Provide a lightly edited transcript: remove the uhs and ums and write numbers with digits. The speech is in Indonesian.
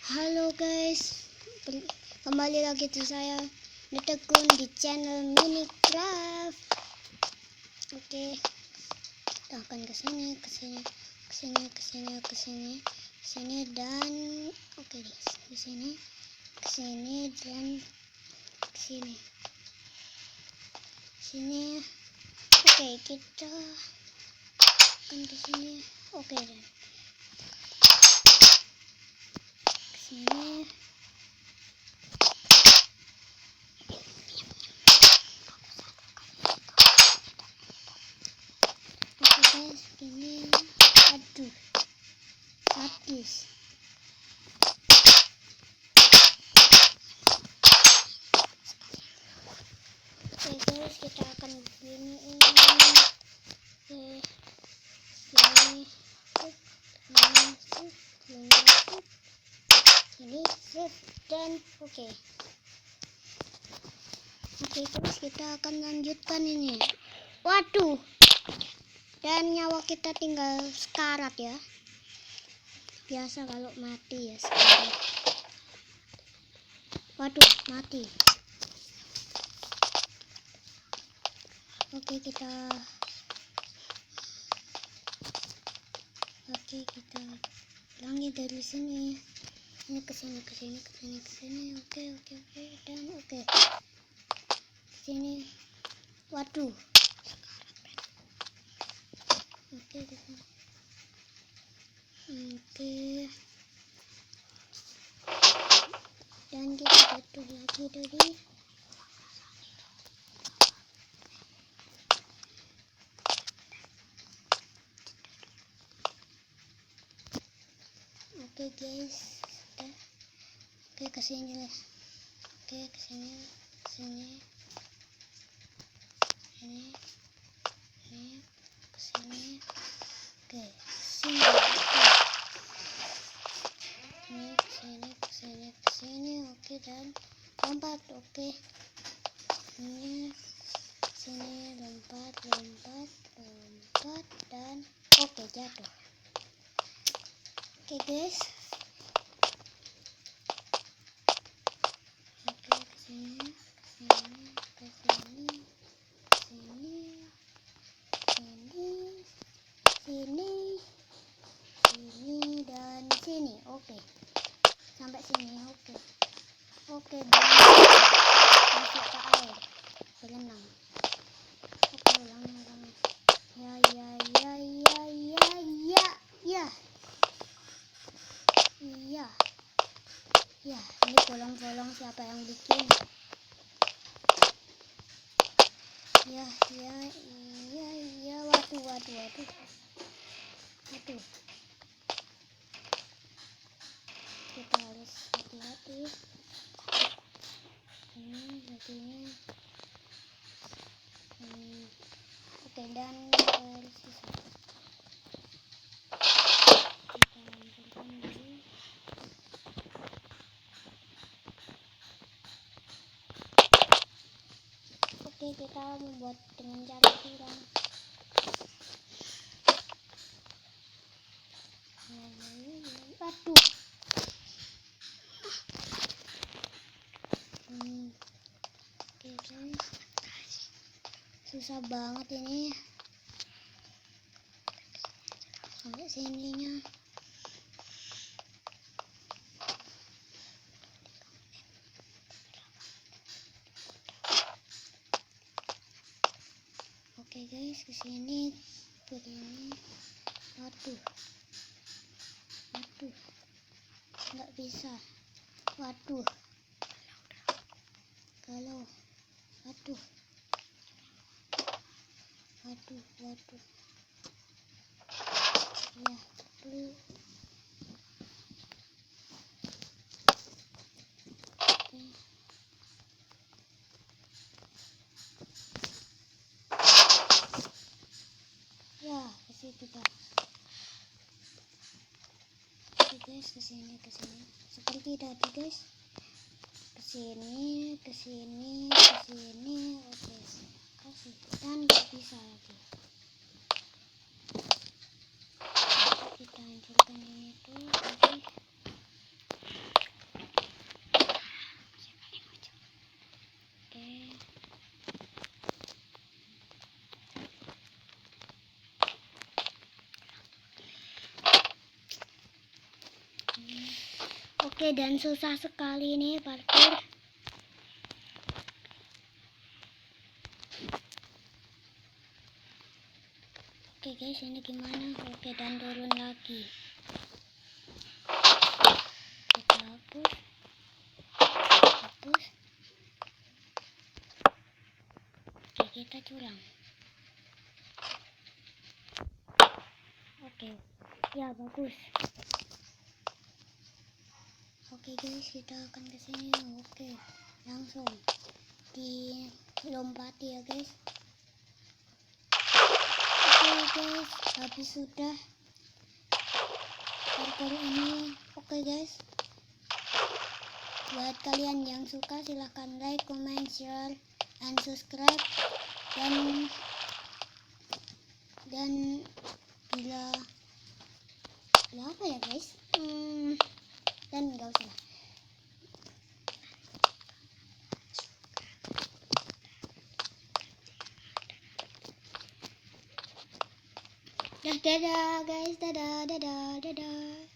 Halo guys, kembali lagi di saya Netekun di channel Minecraft. Oke, kita akan kesini dan oke di sini, kesini dan kesini. Oke, kita akan kesini. Oke dan kesini. Oke guys, ini aduh habis. Oke guys, kita akan begini ini dan oke guys, kita akan lanjutkan ini. Waduh, dan nyawa kita tinggal sekarat ya, biasa kalau mati ya sekarat. Waduh, mati. Oke, kita ulangi dari sini. Ini kesini. Oke dan oke sini. Waduh, oke kesini. Oke, dan kita jatuh lagi dari oke guys, oke kesini lah. Oke kesini ini kesini. Oke sini. Ini kesini. Oke dan lompat. Oke ini sini, lompat dan oke jatuh. Oke guys, oke kesini dan sini. Oke sampai sini. Oke masuk ke air, berenang. Oke ulangi ya ini bolong-bolong siapa yang bikin ya waduh kita harus hati-hati ini oke dan sisa kita hancurkan dulu. Oke, kita membuat dengan cara curang. Waduh. Oke guys, susah banget ini sampai sininya. Oke guys, kesini begini. Waduh nggak bisa. Waduh kalau waduh ya dulu. Oke. Ya kasih kita. Oke guys, kesini seperti tadi guys, kesini oke kasih dan nggak bisa lagi. Kita hancurkan ini tuh tadi. Oke, dan susah sekali nih parkour. Oke guys, ini gimana? Oke, dan turun lagi. Kita hapus. Oke, kita curang. Oke, ya bagus. Oke guys, kita akan ke sini. Oke, langsung dilompati ya guys. Oke guys, habis sudah parkour ini. Oke guys, buat kalian yang suka silahkan like, comment, share, and subscribe. Dan bila apa ya guys, dan nggak usah. Dadah guys, dadah.